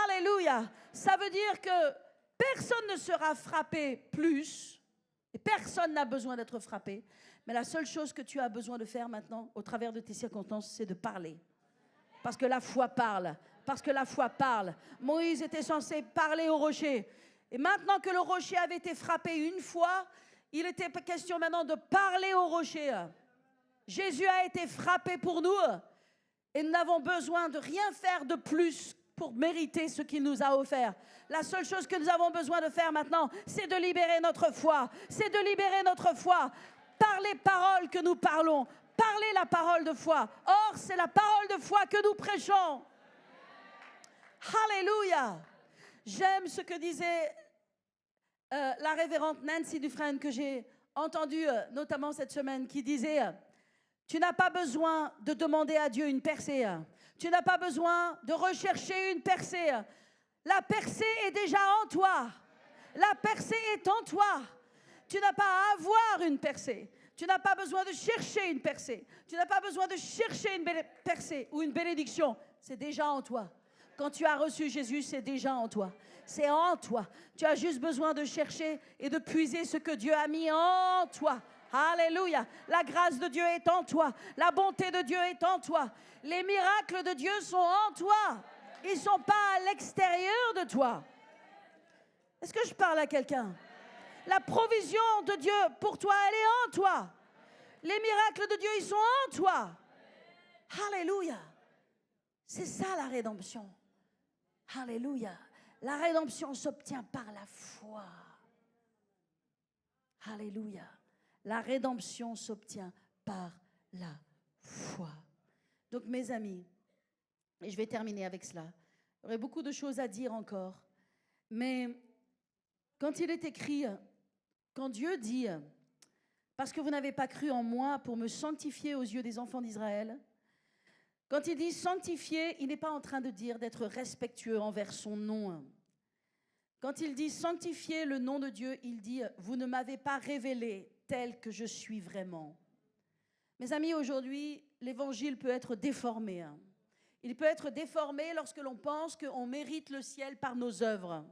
Alléluia. Ça veut dire que personne ne sera frappé plus, et personne n'a besoin d'être frappé. Mais la seule chose que tu as besoin de faire maintenant, au travers de tes circonstances, c'est de parler. Parce que la foi parle. Parce que la foi parle. Moïse était censé parler au rocher. Et maintenant que le rocher avait été frappé une fois, il était question maintenant de parler au rocher. Jésus a été frappé pour nous. Et nous n'avons besoin de rien faire de plus pour mériter ce qu'il nous a offert. La seule chose que nous avons besoin de faire maintenant, c'est de libérer notre foi. C'est de libérer notre foi. Par les paroles que nous parlons, parler la parole de foi. Or, c'est la parole de foi que nous prêchons. Alléluia. J'aime ce que disait la révérende Nancy Dufresne, que j'ai entendue notamment cette semaine, qui disait « Tu n'as pas besoin de demander à Dieu une percée. Tu n'as pas besoin de rechercher une percée. La percée est déjà en toi. La percée est en toi. Tu n'as pas à avoir une percée. Tu n'as pas besoin de chercher une percée. Tu n'as pas besoin de chercher une percée ou une bénédiction. C'est déjà en toi. Quand tu as reçu Jésus, c'est déjà en toi. C'est en toi. Tu as juste besoin de chercher et de puiser ce que Dieu a mis en toi. Alléluia. La grâce de Dieu est en toi. La bonté de Dieu est en toi. Les miracles de Dieu sont en toi. Ils ne sont pas à l'extérieur de toi. Est-ce que je parle à quelqu'un? La provision de Dieu pour toi, elle est en toi. Les miracles de Dieu, ils sont en toi. Alléluia. C'est ça la rédemption. Alléluia. La rédemption s'obtient par la foi. Alléluia. La rédemption s'obtient par la foi. Donc mes amis, et je vais terminer avec cela. Il y aurait beaucoup de choses à dire encore. Mais quand il est écrit, quand Dieu dit « Parce que vous n'avez pas cru en moi pour me sanctifier aux yeux des enfants d'Israël », quand il dit « sanctifier », il n'est pas en train de dire d'être respectueux envers son nom. Quand il dit « sanctifier le nom de Dieu », il dit « Vous ne m'avez pas révélé tel que je suis vraiment ». Mes amis, aujourd'hui, l'évangile peut être déformé. Il peut être déformé lorsque l'on pense qu'on mérite le ciel par nos œuvres.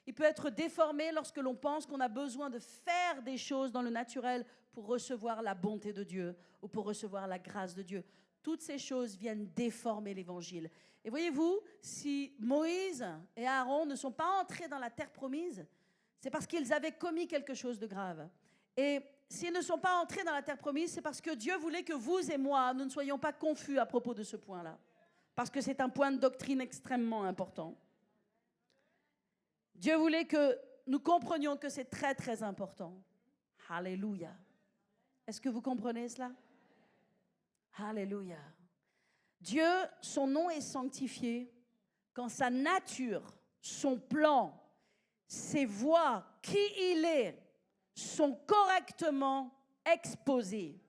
Il peut être déformé lorsque l'on pense qu'on a besoin de faire des choses dans le naturel pour recevoir la bonté de Dieu ou pour recevoir la grâce de Dieu. Toutes ces choses viennent déformer l'évangile. Et voyez-vous, si Moïse et Aaron ne sont pas entrés dans la terre promise, c'est parce qu'ils avaient commis quelque chose de grave. Et s'ils ne sont pas entrés dans la terre promise, c'est parce que Dieu voulait que vous et moi, nous ne soyons pas confus à propos de ce point-là. Parce que c'est un point de doctrine extrêmement important. Dieu voulait que nous comprenions que c'est très, très important. Alléluia. Est-ce que vous comprenez cela? Alléluia. Dieu, son nom est sanctifié quand sa nature, son plan, ses voies, qui il est, sont correctement exposées,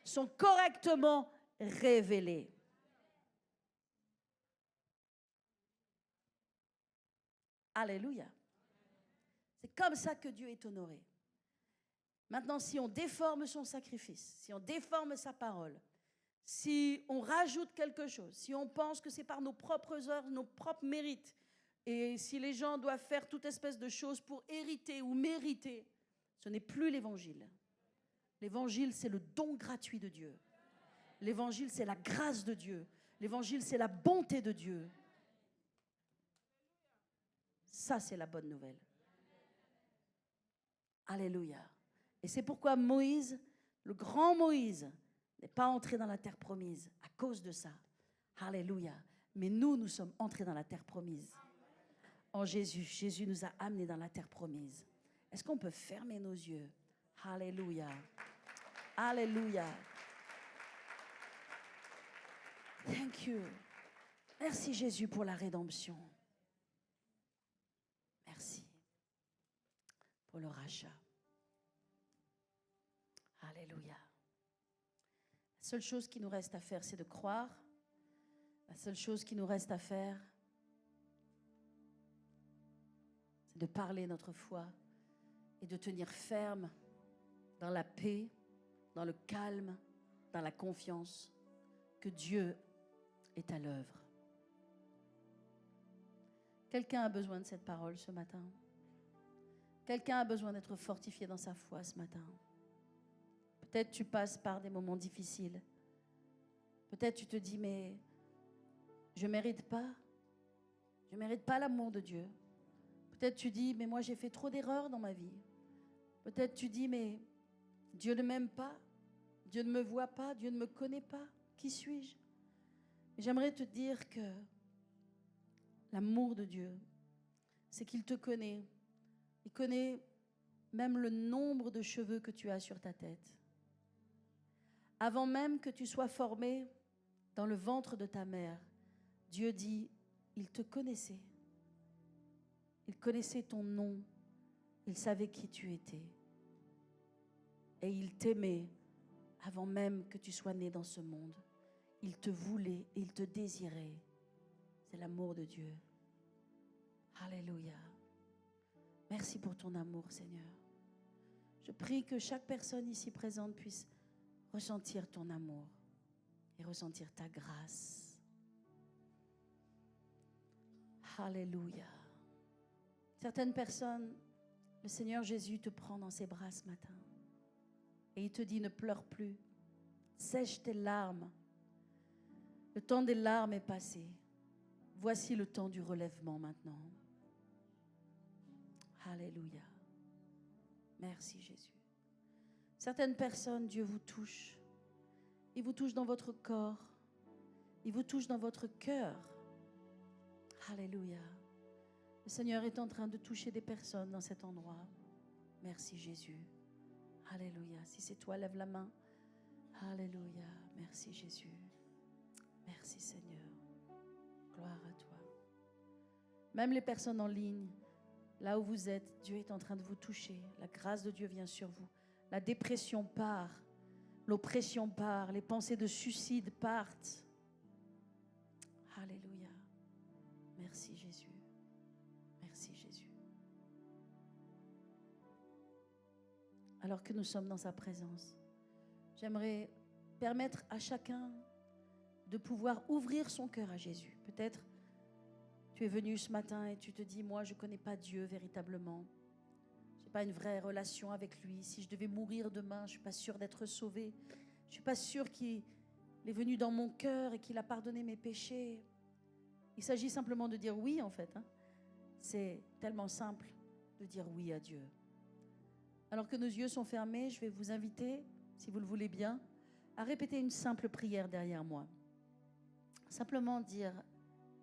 sont correctement révélé. Alléluia. C'est comme ça que Dieu est honoré. Maintenant, si on déforme son sacrifice, si on déforme sa parole, si on rajoute quelque chose, si on pense que c'est par nos propres œuvres, nos propres mérites, et si les gens doivent faire toute espèce de choses pour hériter ou mériter, ce n'est plus l'évangile. L'évangile, c'est le don gratuit de Dieu. L'évangile, c'est la grâce de Dieu. L'évangile, c'est la bonté de Dieu. Ça, c'est la bonne nouvelle. Alléluia. Et c'est pourquoi Moïse, le grand Moïse, n'est pas entré dans la terre promise à cause de ça. Alléluia. Mais nous sommes entrés dans la terre promise. En Jésus, Jésus nous a amenés dans la terre promise. Est-ce qu'on peut fermer nos yeux? Alléluia. Alléluia. Thank you. Merci Jésus pour la rédemption. Merci pour le rachat. Alléluia. La seule chose qui nous reste à faire, c'est de croire. La seule chose qui nous reste à faire, c'est de parler notre foi et de tenir ferme dans la paix, dans le calme, dans la confiance que Dieu est à l'œuvre. Quelqu'un a besoin de cette parole ce matin. Quelqu'un a besoin d'être fortifié dans sa foi ce matin. Peut-être tu passes par des moments difficiles. Peut-être tu te dis, mais je ne mérite pas. Je ne mérite pas l'amour de Dieu. Peut-être tu dis, mais moi j'ai fait trop d'erreurs dans ma vie. Peut-être tu dis, mais Dieu ne m'aime pas. Dieu ne me voit pas. Dieu ne me connaît pas. Qui suis-je? J'aimerais te dire que l'amour de Dieu, c'est qu'il te connaît. Il connaît même le nombre de cheveux que tu as sur ta tête. Avant même que tu sois formé dans le ventre de ta mère, Dieu dit, il te connaissait. Il connaissait ton nom. Il savait qui tu étais. Et il t'aimait avant même que tu sois né dans ce monde. Il te voulait, il te désirait. C'est l'amour de Dieu. Alléluia. Merci pour ton amour, Seigneur. Je prie que chaque personne ici présente puisse ressentir ton amour et ressentir ta grâce. Alléluia. Certaines personnes, le Seigneur Jésus te prend dans ses bras ce matin et il te dit, ne pleure plus, sèche tes larmes. Le temps des larmes est passé. Voici le temps du relèvement maintenant. Alléluia. Merci Jésus. Certaines personnes, Dieu vous touche. Il vous touche dans votre corps. Il vous touche dans votre cœur. Alléluia. Le Seigneur est en train de toucher des personnes dans cet endroit. Merci Jésus. Alléluia. Si c'est toi, lève la main. Alléluia. Merci Jésus. Merci Seigneur. Gloire à toi. Même les personnes en ligne, là où vous êtes, Dieu est en train de vous toucher. La grâce de Dieu vient sur vous. La dépression part. L'oppression part. Les pensées de suicide partent. Alléluia. Merci Jésus. Merci Jésus. Alors que nous sommes dans sa présence, j'aimerais permettre à chacun de pouvoir ouvrir son cœur à Jésus. Peut-être tu es venu ce matin et tu te dis, moi je ne connais pas Dieu véritablement. Je n'ai pas une vraie relation avec lui. Si je devais mourir demain, je ne suis pas sûre d'être sauvée. Je ne suis pas sûre qu'il est venu dans mon cœur et qu'il a pardonné mes péchés. Il s'agit simplement de dire oui en fait. C'est tellement simple de dire oui à Dieu. Alors que nos yeux sont fermés, je vais vous inviter, si vous le voulez bien, à répéter une simple prière derrière moi. Simplement dire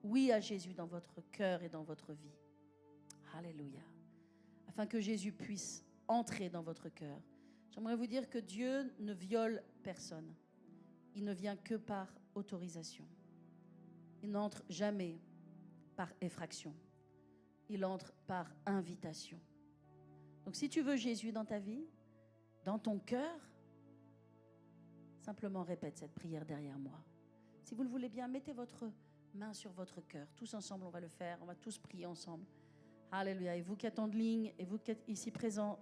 oui à Jésus dans votre cœur et dans votre vie. Alléluia. Afin que Jésus puisse entrer dans votre cœur. J'aimerais vous dire que Dieu ne viole personne. Il ne vient que par autorisation. Il n'entre jamais par effraction. Il entre par invitation. Donc si tu veux Jésus dans ta vie, dans ton cœur, simplement répète cette prière derrière moi. Si vous le voulez bien, mettez votre main sur votre cœur. Tous ensemble, on va le faire. On va tous prier ensemble. Alléluia. Et vous qui êtes en ligne et vous qui êtes ici présents,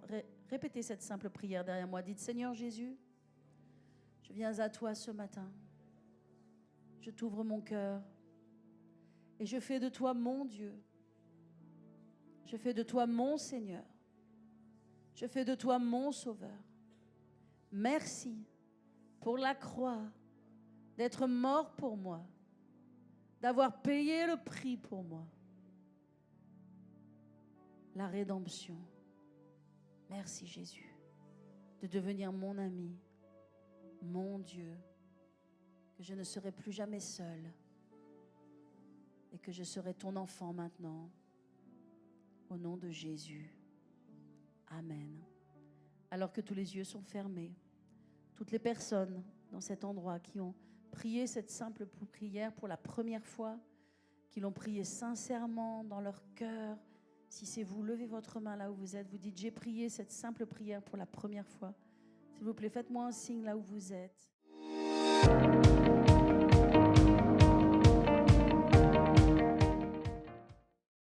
répétez cette simple prière derrière moi. Dites, Seigneur Jésus, je viens à toi ce matin. Je t'ouvre mon cœur et je fais de toi mon Dieu. Je fais de toi mon Seigneur. Je fais de toi mon Sauveur. Merci pour la croix, d'être mort pour moi, d'avoir payé le prix pour moi. La rédemption. Merci Jésus de devenir mon ami, mon Dieu, que je ne serai plus jamais seule et que je serai ton enfant maintenant. Au nom de Jésus. Amen. Alors que tous les yeux sont fermés, toutes les personnes dans cet endroit qui ont prié cette simple prière pour la première fois, qui l'ont prié sincèrement dans leur cœur, si c'est vous, levez votre main là où vous êtes, vous dites, j'ai prié cette simple prière pour la première fois. S'il vous plaît, faites-moi un signe là où vous êtes.